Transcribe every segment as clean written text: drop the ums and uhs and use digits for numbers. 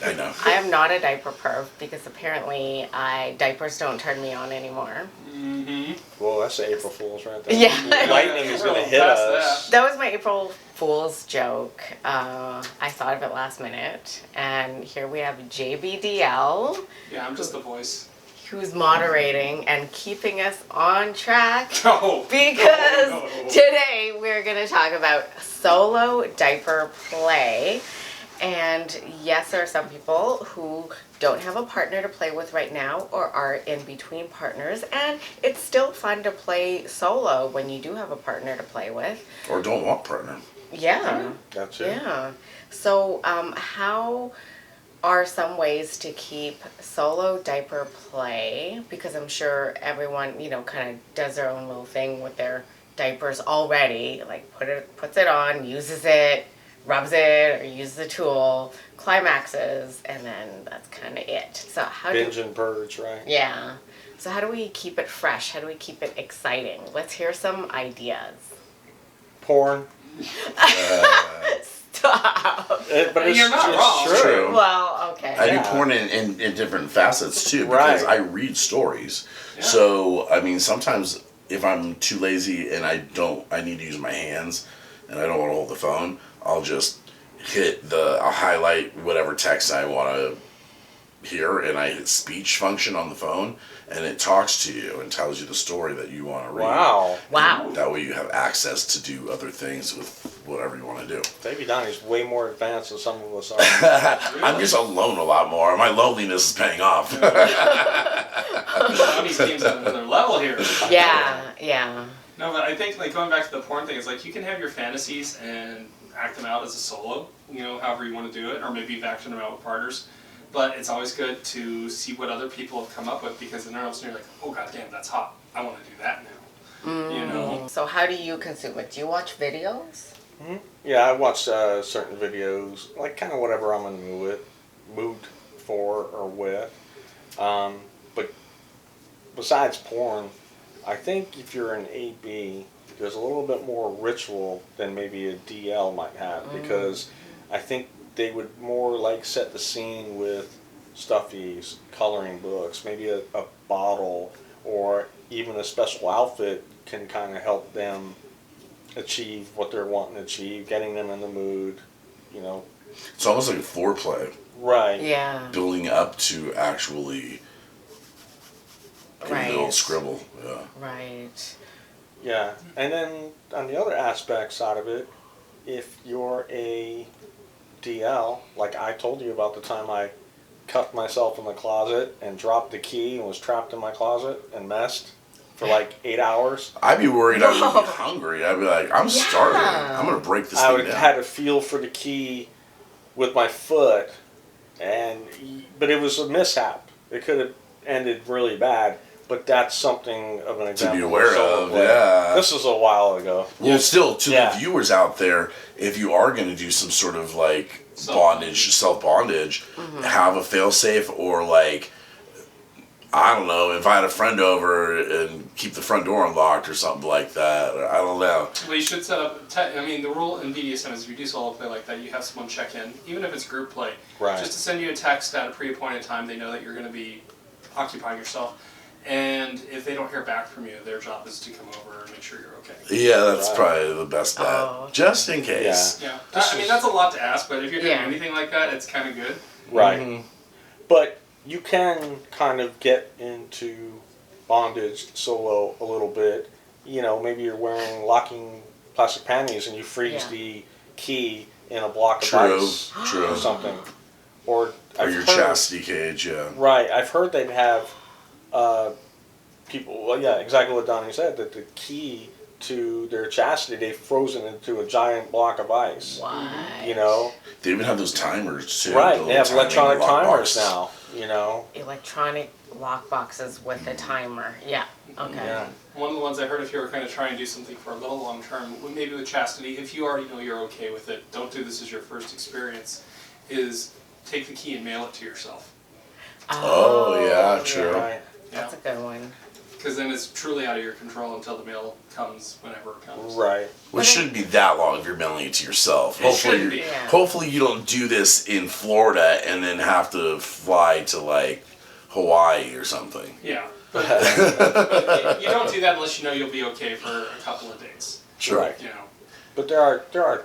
I know. I am not a diaper perv because apparently diapers don't turn me on anymore. Well, that's the April Fool's right there. Yeah. Lightning is going to hit us. That was my April Fool's joke. I thought of it last minute. And here we have JayBDL. Yeah, I'm just the voice. Who's moderating and keeping us on track. No. Because No. today we're going to talk about solo diaper play. And yes, there are some people who don't have a partner to play with right now or are in between partners. And it's still fun to play solo when you do have a partner to play with. Or don't want partner. Yeah. That's it. Yeah. So how are some ways to keep solo diaper play? Because I'm sure everyone, kind of does their own little thing with their diapers already. Like puts it on, uses it, rubs it, or uses a tool, climaxes, and then that's kind of it. So how Binge and purge, right? Yeah. So how do we keep it fresh? How do we keep it exciting? Let's hear some ideas. Porn. Stop. But You're not wrong. True. True. Well, okay. I do porn in different facets too because Right. I read stories. Yeah. So, I mean, sometimes if I'm too lazy and I need to use my hands and I don't want to hold the phone, I'll just I'll highlight whatever text I want to hear and I hit speech function on the phone and it talks to you and tells you the story that you want to read. Wow. Wow. That way you have access to do other things with whatever you want to do. Baby Donny's way more advanced than some of us are. I'm just alone a lot more. My loneliness is paying off. Donny's game's at another level here. Yeah. No, but I think going back to the porn thing is you can have your fantasies and act them out as a solo, however you want to do it, or maybe you've acted them out with partners. But it's always good to see what other people have come up with because then all of a sudden you're like, oh goddamn, that's hot. I want to do that now. So how do you consume it? Do you watch videos? Mm-hmm. Yeah, I watch certain videos, kind of whatever I'm in the mood for or with. But besides porn, I think if you're an AB, there's a little bit more ritual than maybe a DL might have because I think they would more set the scene with stuffies, coloring books, maybe a bottle, or even a special outfit can kind of help them achieve what they're wanting to achieve, getting them in the mood, It's almost like a foreplay. Right. Yeah. Building up to actually getting Right. the old scribble. Yeah. Right. Yeah. And then on the other aspect side of it, if you're a DL, like I told you about the time I cuffed myself in the closet and dropped the key and was trapped in my closet and messed for 8 hours. I'd be worried I would be hungry. I'd be like, I'm starving. I'm going to break this I thing would down. have had to feel for the key with my foot, but it was a mishap. It could have ended really bad, but that's something of an example. To be aware solo of, play. yeah. This was a while ago. Well, still, to Yeah. the viewers out there, if you are going to do some sort of bondage, self-bondage, have a fail-safe or I don't know, invite a friend over and keep the front door unlocked or something like that. Or, I don't know. Well, you should set up, the rule in BDSM is if you do solo play like that, you have someone check in, even if it's group play, Right. just to send you a text at a pre-appointed time. They know that you're going to be occupying yourself. And if they don't hear back from you, their job is to come over and make sure you're okay. Yeah, that's Right. probably the best bet. Oh. Just in case. Yeah. That's a lot to ask, but if you're doing anything like that, it's kind of good. Right. Mm-hmm. But you can kind of get into bondage solo a little bit. Maybe you're wearing locking plastic panties and you freeze the key in a block of ice or something. Or your chastity cage, yeah. Right. I've heard they'd have people, exactly what Donny said, that the key to their chastity, they've frozen into a giant block of ice. What? They even have those timers, too. Right. They have electronic timers lockbox. now, Electronic lock boxes with a timer. Yeah. Okay. Yeah. One of the ones I heard if you were going to try and do something for a little long term, maybe with chastity, if you already know you're okay with it, don't do this as your first experience, is take the key and mail it to yourself. Oh, yeah, true. Right. That's a good one. Because then it's truly out of your control until the mail comes whenever it comes. Right. Which shouldn't be that long if you're mailing it to yourself. It shouldn't be. Yeah. Hopefully you don't do this in Florida and then have to fly to like Hawaii or something. Yeah. But you don't do that unless you know you'll be okay for a couple of days. Sure. Right. You know. But there are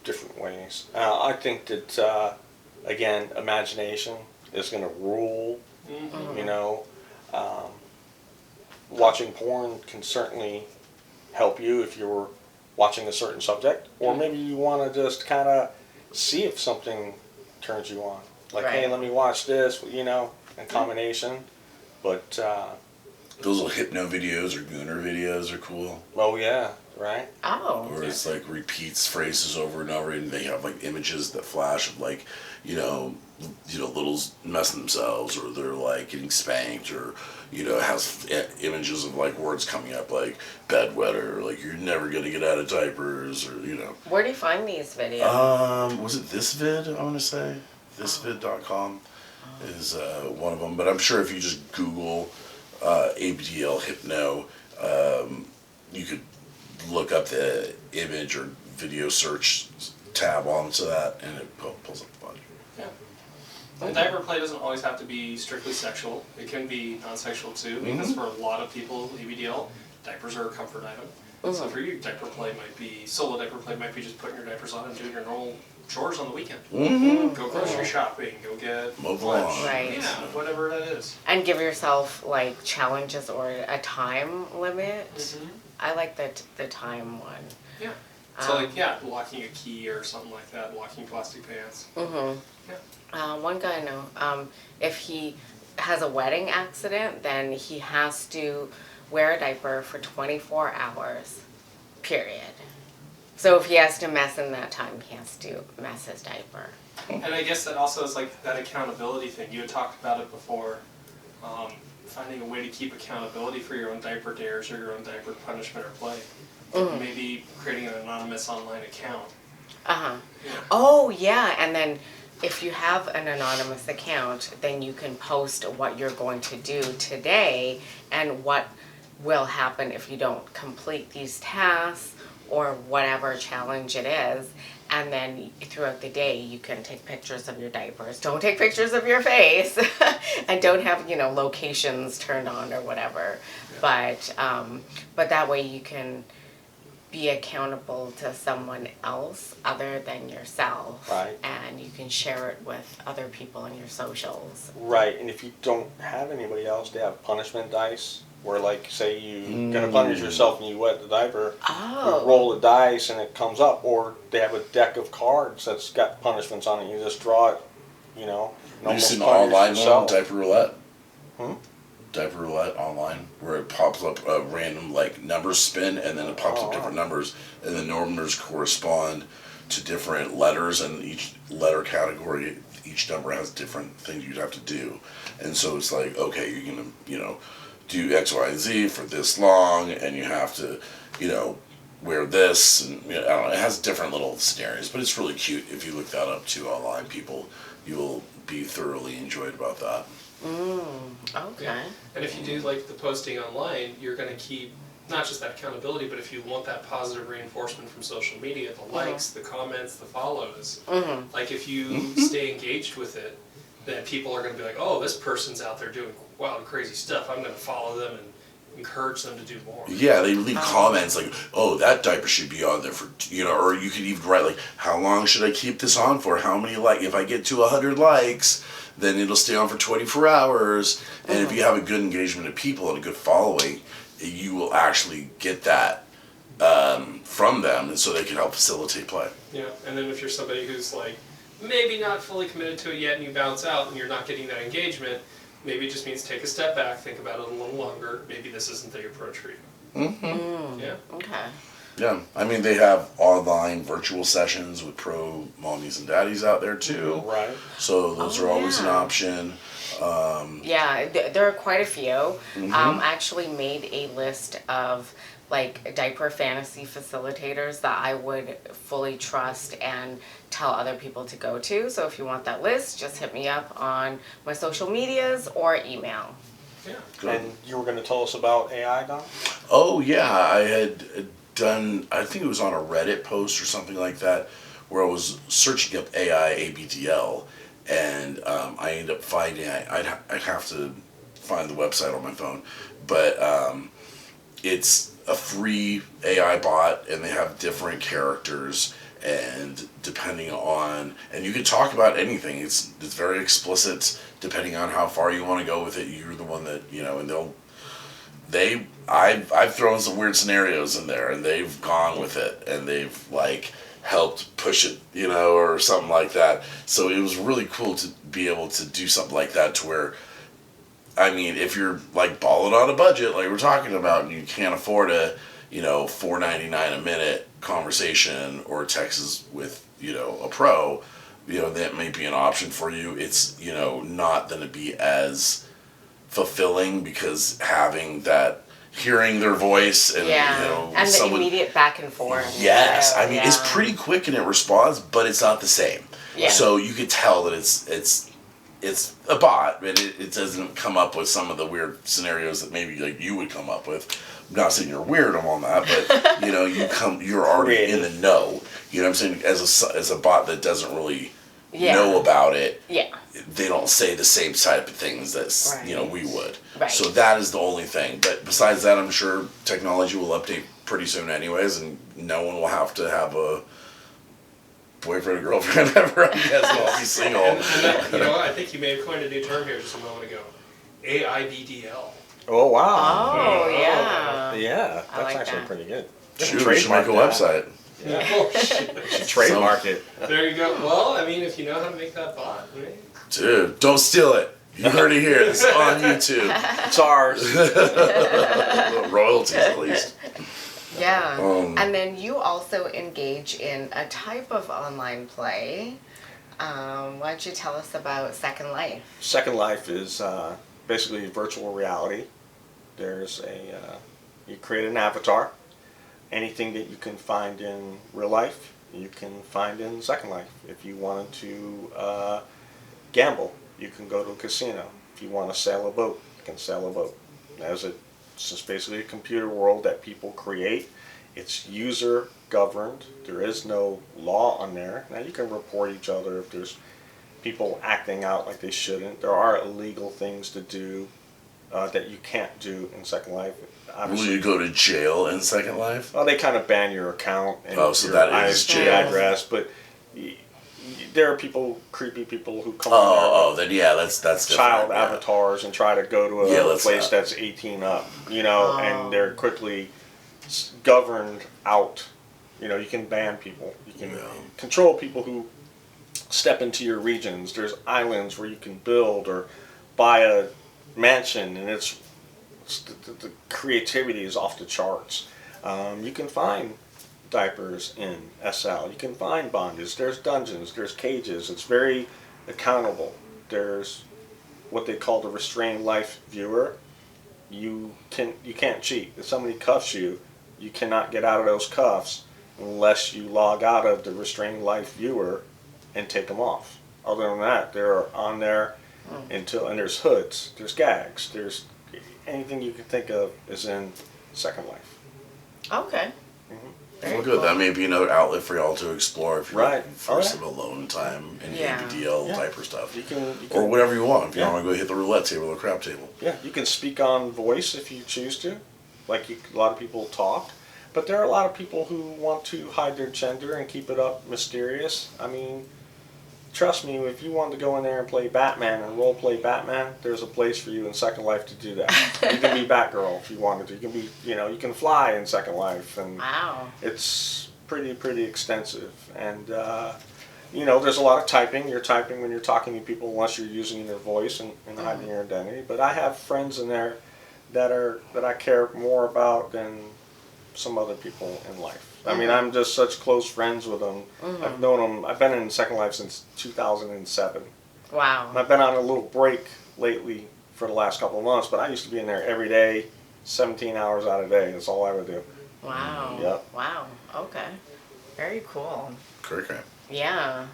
different ways. I think that again, imagination is going to rule. Mm-hmm. You know, watching porn can certainly help you if you're watching a certain subject, or maybe you want to just kind of see if something turns you on. Like, Right. hey, let me watch this. You know, in combination. But Those little hypno videos or gooner videos are cool. oh yeah, right. Oh. Where it's like repeats phrases over and over, and they have like images that flash of like, littles messing themselves, or they're like getting spanked, or it has images of like words coming up like bedwetter, or like you're never gonna get out of diapers, or Where do you find these videos? Was it this vid? I want to say thisvid.com is one of them, but I'm sure if you just Google ABDL hypno, you could look up the image or video search tab onto that, and it pulls up a bunch. Yeah. And diaper play doesn't always have to be strictly sexual. It can be non-sexual too, because for a lot of people, ABDL, diapers are a comfort item. So for you, solo diaper play might be just putting your diapers on and doing your normal chores on the weekend. Go grocery shopping, go get Mow the lunch, lawn. Right. yeah, whatever that is. And give yourself like challenges or a time limit. I like the time one. Yeah. So locking a key or something like that, locking plastic pants. Yeah. One guy I know, if he has a wedding accident, then he has to wear a diaper for 24 hours, period. So if he has to mess in that time, he has to mess his diaper. And I guess that also is like that accountability thing. You had talked about it before, finding a way to keep accountability for your own diaper dares or your own diaper punishment or play. Maybe creating an anonymous online account. Uh-huh. Yeah. Oh, yeah, and then if you have an anonymous account, then you can post what you're going to do today and what will happen if you don't complete these tasks or whatever challenge it is. And then throughout the day, you can take pictures of your diapers. Don't take pictures of your face, and don't have locations turned on or whatever. Yeah. But that way you can be accountable to someone else other than yourself. Right. And you can share it with other people in your socials. Right, and if you don't have anybody else, they have punishment dice, where like, say you're gonna punish yourself and you wet the diaper, Oh. you roll the dice and it comes up, or they have a deck of cards that's got punishments on it, you just draw it, and Have you almost seen punish online one, yourself. Diaper Roulette? Hmm? Diaper Roulette online, where it pops up a random numbers spin, and then it pops up different numbers, and the numbers correspond to different letters, and each letter category, each number has different things you'd have to do, and so it's like, okay, you're gonna do X, Y, and Z for this long, and you have to wear this, and I don't know, it has different little scenarios, but it's really cute. If you look that up too online, you will be thoroughly enjoyed about that. Okay. Yeah. And if you do like the posting online, you're going to keep not just that accountability, but if you want that positive reinforcement from social media, the likes, the comments, the follows, like if you stay engaged with it, then people are going to be like, oh, this person's out there doing wild, crazy stuff. I'm going to follow them and encourage them to do more. Yeah, they leave comments like, oh, that diaper should be on there for, or you could even write like, how long should I keep this on for? How many if I get to 100 likes, then it'll stay on for 24 hours. And if you have a good engagement of people and a good following, you will actually get that from them, and so they can help facilitate play. Yeah, and then if you're somebody who's like, maybe not fully committed to it yet and you bounce out and you're not getting that engagement, maybe it just means take a step back, think about it a little longer. Maybe this isn't the approach for you. Yeah. Okay. Yeah, I mean, they have online virtual sessions with pro mommies and daddies out there too. Right. So those are always an option. Yeah, there are quite a few. I actually made a list of diaper fantasy facilitators that I would fully trust and tell other people to go to. So if you want that list, just hit me up on my social medias or email. Yeah. Good. And you were going to tell us about AI, Don? Oh yeah, I had done. I think it was on a Reddit post or something like that, where I was searching up AI ABDL, and I ended up finding. I'd have to find the website on my phone, but it's a free AI bot, and they have different characters. And depending on, and you can talk about anything. It's very explicit. Depending on how far you want to go with it, you're the one that and I've thrown some weird scenarios in there, and they've gone with it, and they've like helped push it, or something like that. So it was really cool to be able to do something like that, to where, I mean, if you're like balling on a budget, like we're talking about, and you can't afford a $4.99 a minute conversation or text with a pro, that may be an option for you. It's not going to be as fulfilling, because hearing their voice and and the immediate back and forth. Yes, I mean it's pretty quick and it responds, but it's not the same. Yeah. So you could tell that it's a bot, and it doesn't come up with some of the weird scenarios that maybe like you would come up with. I'm not saying you're weird on that, but you're already in the know. You know what I'm saying? As a bot that doesn't really know about it. Yeah. They don't say the same type of things that we would. Right. So that is the only thing. But besides that, I'm sure technology will update pretty soon anyways, and no one will have to have a boyfriend or girlfriend ever. I guess they'll all be single. And that, I think you may have coined a new term here just a moment ago. AIBDL. Oh, wow. Oh, yeah. Yeah, I that's like actually that. pretty good. Shoot, we should make a website. Yeah. Oh, shit. Trademark it. There you go. Well, I mean, if you know how to make that bot, right? Dude, don't steal it. You heard it here. It's on YouTube. It's ours. Royalties, at least. Yeah. And then you also engage in a type of online play. Why don't you tell us about Second Life? Second Life is basically virtual reality. There's you create an avatar. Anything that you can find in real life, you can find in Second Life. If you wanted to gamble, you can go to a casino. If you want to sail a boat, you can sail a boat. It's just basically a computer world that people create. It's user governed. There is no law on there. Now you can report each other if there's people acting out like they shouldn't. There are illegal things to do that you can't do in Second Life. Will you go to jail in Second Life? Well, they kind of ban your account and so your that is IP jail. address, but there are creepy people who come on there with that's child different, avatars and try to go to a place not. that's 18 up, and they're quickly governed out. You can ban people. You can control people who step into your regions. There's islands where you can build or buy a mansion, and the creativity is off the charts. You can find diapers in SL. You can find bondage. There's dungeons. There's cages. It's very accountable. There's what they call the restrained life viewer. You can't cheat. If somebody cuffs you, you cannot get out of those cuffs unless you log out of the restrained life viewer and take them off. Other than that, they're on there and there's hoods. There's gags. There's anything you can think of is in Second Life. Okay. Well, good. That may be another outlet for y'all to explore if you're Right. for some alone time and ABDL type stuff. You can Or whatever you want. If you want to go hit the roulette table or crap table. Yeah, you can speak on voice if you choose to. Like a lot of people talk. But there are a lot of people who want to hide their gender and keep it up mysterious. I mean, trust me, if you wanted to go in there and play Batman and role play Batman, there's a place for you in Second Life to do that. You can be Batgirl if you wanted to. You can be, you can fly in Second Life, and it's pretty extensive. And there's a lot of typing. You're typing when you're talking to people, unless you're using your voice and hiding your identity. But I have friends in there that I care more about than some other people in life. I mean, I'm just such close friends with them. I've known them. I've been in Second Life since 2007. Wow. And I've been on a little break lately for the last couple of months, but I used to be in there every day, 17 hours out of the day. That's all I would do. Wow. Yep. Wow. Okay. Very cool. Okay. Yeah.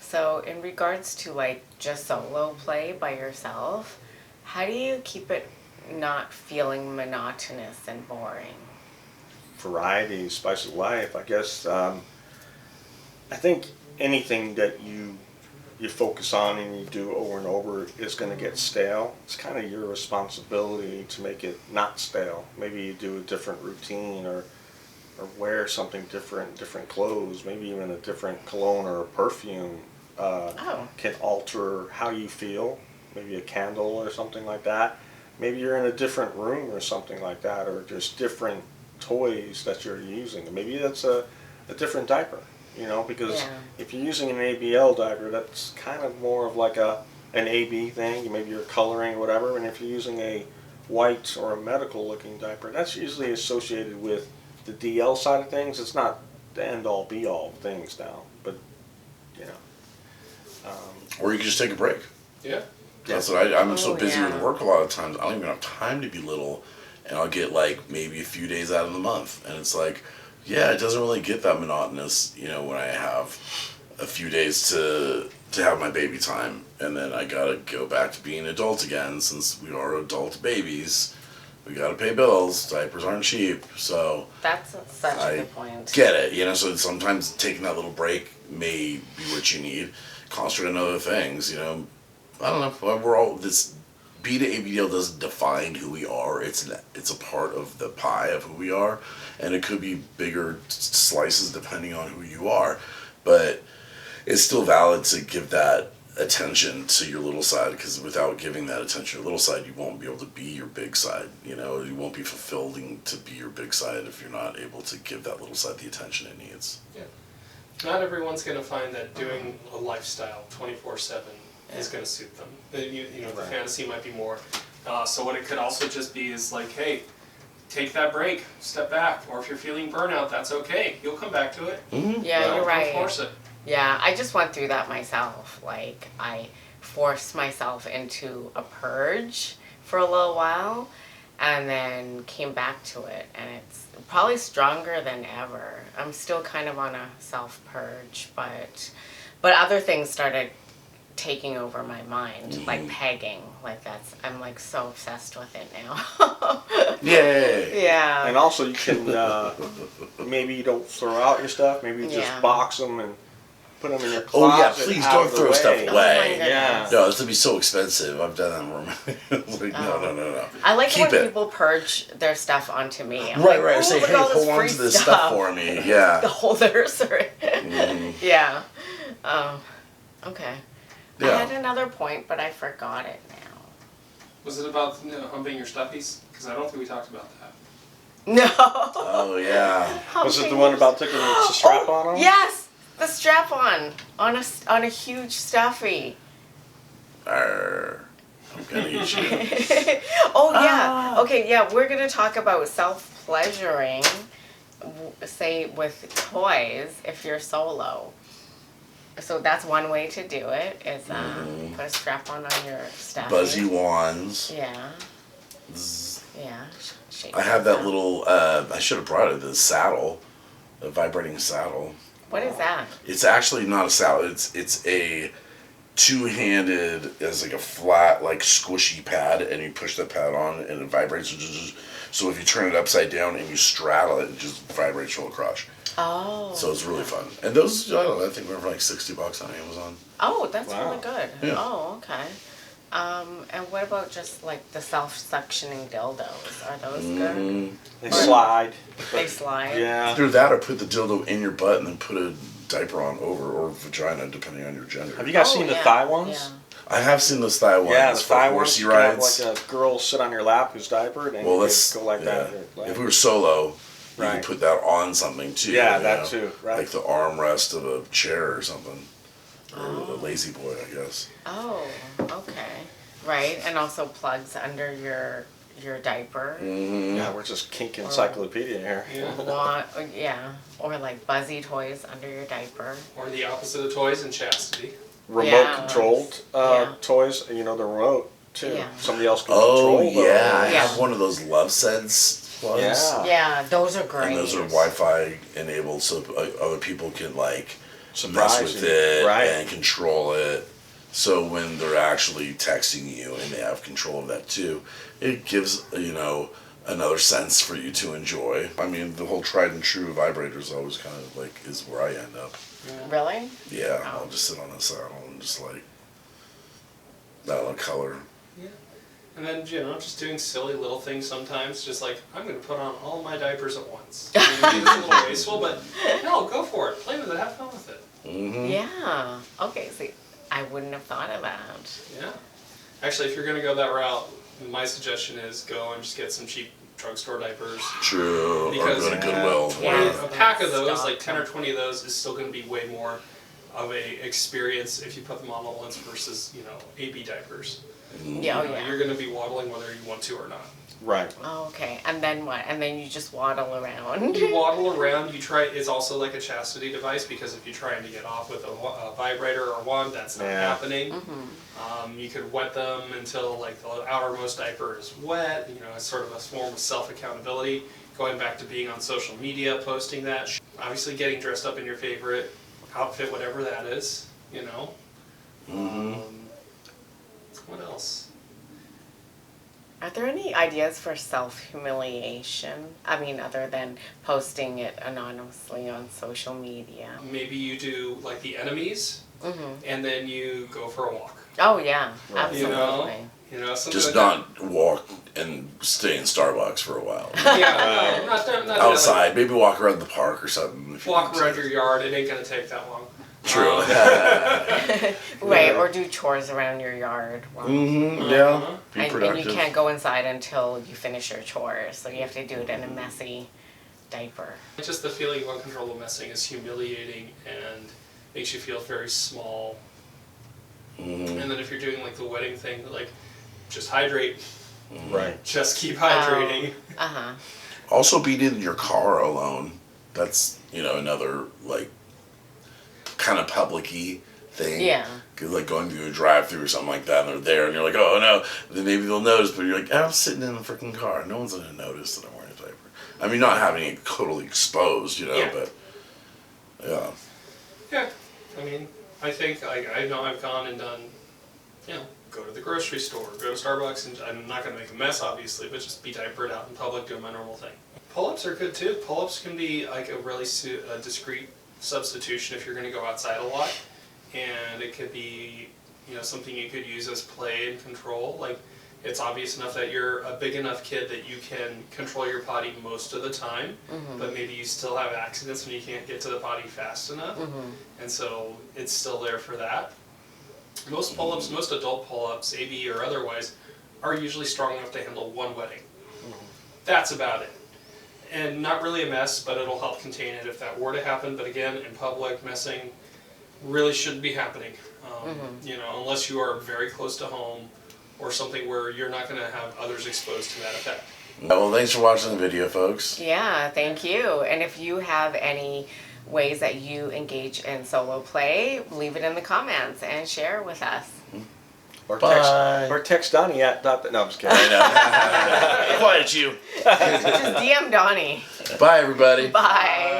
So in regards to like just solo play by yourself, How do you keep it not feeling monotonous and boring? Variety, spice of life, I guess. I think anything that you focus on and you do over and over is going to get stale. It's kind of your responsibility to make it not stale. Maybe you do a different routine or wear something different clothes, maybe even a different cologne or a perfume can alter how you feel. Maybe a candle or something like that. Maybe you're in a different room or something like that, or just different toys that you're using. Maybe that's a different diaper, because if you're using an ABL diaper, that's kind of more of like an AB thing. Maybe you're coloring or whatever. And if you're using a white or a medical looking diaper, that's usually associated with the DL side of things. It's not the end all be all of things now, but Or you can just take a break. Yeah. That's what I'm so busy yeah. with work a lot of times. I don't even have time to be little, and I'll get like maybe a few days out of the month, and it's like, yeah, it doesn't really get that monotonous, when I have a few days to have my baby time, and then I gotta go back to being an adult again. Since we are adult babies, we gotta pay bills. Diapers aren't cheap, so That's such a good point. get it. So sometimes taking that little break may be what you need. Concentrate on other things, I don't know. We're all this. B to ABDL doesn't define who we are. It's a part of the pie of who we are, and it could be bigger slices depending on who you are. But it's still valid to give that attention to your little side, because without giving that attention to your little side, you won't be able to be your big side. You won't be fulfilling to be your big side if you're not able to give that little side the attention it needs. Yeah. Not everyone's going to find that doing a lifestyle 24/7 is going to suit them. The fantasy might be more. So what it could also just be is like, hey, take that break, step back, or if you're feeling burnout, that's okay. You'll come back to it. Mm-hmm. Yeah, you're right. Don't force it. Yeah, I just went through that myself. Like, I forced myself into a purge for a little while, and then came back to it, and it's probably stronger than ever. I'm still kind of on a self-purge, but other things started taking over my mind, like pegging. I'm like so obsessed with it now. Yay! Yeah. And also you can, maybe you don't throw out your stuff, maybe you just box them and put them in your closet. Oh yeah, please out don't of the throw stuff way. away. Yeah. No, this would be so expensive. I've done that. Like, no. I like Keep when it. people purge their stuff onto me. I'm Right. like, I "Ooh, say, look hey, at all hold on free to this stuff for me. Yeah. The holders are Mhm. Yeah. Okay. I Yeah. had another point, but I forgot it now. Was it about humping your stuffies? Because I don't think we talked about that. No. Oh yeah. Was it the one about taking the strap on them? Yes, the strap on a huge stuffy. Arr. I'm gonna eat you. Oh yeah. Okay, yeah, we're gonna talk about self-pleasuring, say with toys if you're solo. So that's one way to do it, is put a strap on your stuffy. Buzzy wands. Yeah. Zzz. Yeah. Shake I have that it. little. I should have brought it. The saddle, the vibrating saddle. What is that? It's actually not a saddle. It's a two-handed. It's like a flat, like squishy pad, and you push the pad on, and it vibrates. So if you turn it upside down and you straddle it, it just vibrates all across. Oh. So it's really fun. And those, I don't know, I think were for like $60 on Amazon. Oh, that's Wow. really good. Yeah. Oh, okay. And what about just like the self-suctioning dildos? Are those good? They slide. They slide. Yeah. Either that or put the dildo in your butt and then put a diaper on over, or vagina, depending on your gender. Have you guys Oh, seen the yeah, thigh ones? Yeah. I have seen those thigh ones Yeah, the for thigh ones. horsey You can have rides. like a girl sit on your lap who's diapered, and Well, you let's go like that. If we were solo, you Right. could put that on something too. Yeah, you that know? too, right. Like the armrest of a chair or something, or a lazy boy, I guess. Oh, okay. Right, and also plugs under your diaper. Mm-hmm. Yeah, we're just kink encyclopedia here. Yeah, or like buzzy toys under your diaper. Or the opposite of toys and chastity. Remote Yeah. controlled Yeah. toys, the remote too. Yeah. Somebody else can Oh control those. yeah, I Yeah. have one of those Love Sense ones. Yeah. Yeah, those are great. And those are Wi-Fi enabled, so other people can like Surprise mess with you. it Right. and control it. So when they're actually texting you and they have control of that too, it gives, another sense for you to enjoy. I mean, the whole tried and true vibrators always kind of like is where I end up. Really? Yeah, Oh. I'll just sit on the saddle and just like, that one color. Yeah. And then, just doing silly little things sometimes, just like, I'm going to put on all my diapers at once. I mean, it's a little wasteful, but no, go for it. Play with it. Have fun with it. Mm-hmm. Yeah. Okay, see, I wouldn't have thought of that. Yeah. Actually, if you're going to go that route, my suggestion is go and just get some cheap drugstore diapers. True, Because, or go to Goodwill. Yeah. A pack of those, Stock like 10 or them. 20 of those, is still going to be way more of a experience if you put them on at once versus, AB diapers. Yeah, oh, yeah. You're going to be waddling whether you want to or not. Right. Oh, okay. And then what? And then you just waddle around. You waddle around, it's also like a chastity device because if you're trying to get off with a vibrator or wand, that's not happening. Mm-hmm. You could wet them until like the outermost diaper is wet, it's sort of a form of self-accountability. Going back to being on social media, posting that, obviously getting dressed up in your favorite outfit, whatever that is, Mm-hmm. What else? Are there any ideas for self-humiliation? I mean, other than posting it anonymously on social media. Maybe you do like the enemies, Mm-hmm. and then you go for a walk. Oh, yeah. Right. Absolutely. Something Just like not walk and stay in Starbucks for a while. that. Yeah, not Outside, maybe walk around the park or something. if you Walk need around to. your yard. It ain't gonna take that long. True. Right, or do chores around your yard. While, Mm-hmm. Yeah. Uh-huh. Be and productive. you can't go inside until you finish your chores, so you have to do it in a messy diaper. Just the feeling of uncontrollable messing is humiliating and makes you feel very small. Mhm. And then if you're doing like the wedding thing, like just hydrate, Right. just keep hydrating. Uh-huh. Also, being in your car alone. That's another like kind of public-y thing. Yeah. 'Cause, like going through a drive-through or something like that, and they're there, and you're like, oh no, then maybe they'll notice. But you're like, I'm sitting in the freaking car. No one's gonna notice that I'm wearing a diaper. I mean, not having it totally exposed, Yeah. but yeah. Yeah, I mean, I think I know I've gone and done, go to the grocery store, go to Starbucks, and I'm not going to make a mess, obviously, but just be diapered out in public, doing my normal thing. Pull-ups are good too. Pull-ups can be like a really discreet substitution if you're going to go outside a lot, and it could be, something you could use as play and control. Like, it's obvious enough that you're a big enough kid that you can control your potty most of the time, but maybe you still have accidents when you can't get to the potty fast enough, and so it's still there for that. Most pull-ups, most adult pull-ups, AB or otherwise, are usually strong enough to handle one wetting. That's about it. And not really a mess, but it'll help contain it if that were to happen. But again, in public, messing really shouldn't be happening. Unless you are very close to home or something where you're not going to have others exposed to that effect. Well, thanks for watching the video, folks. Yeah, thank you. And if you have any ways that you engage in solo play, leave it in the comments and share with us. Or Bye. text Donny at no, I'm just kidding. I know. Quiet you. Just DM Donny. Bye, everybody. Bye.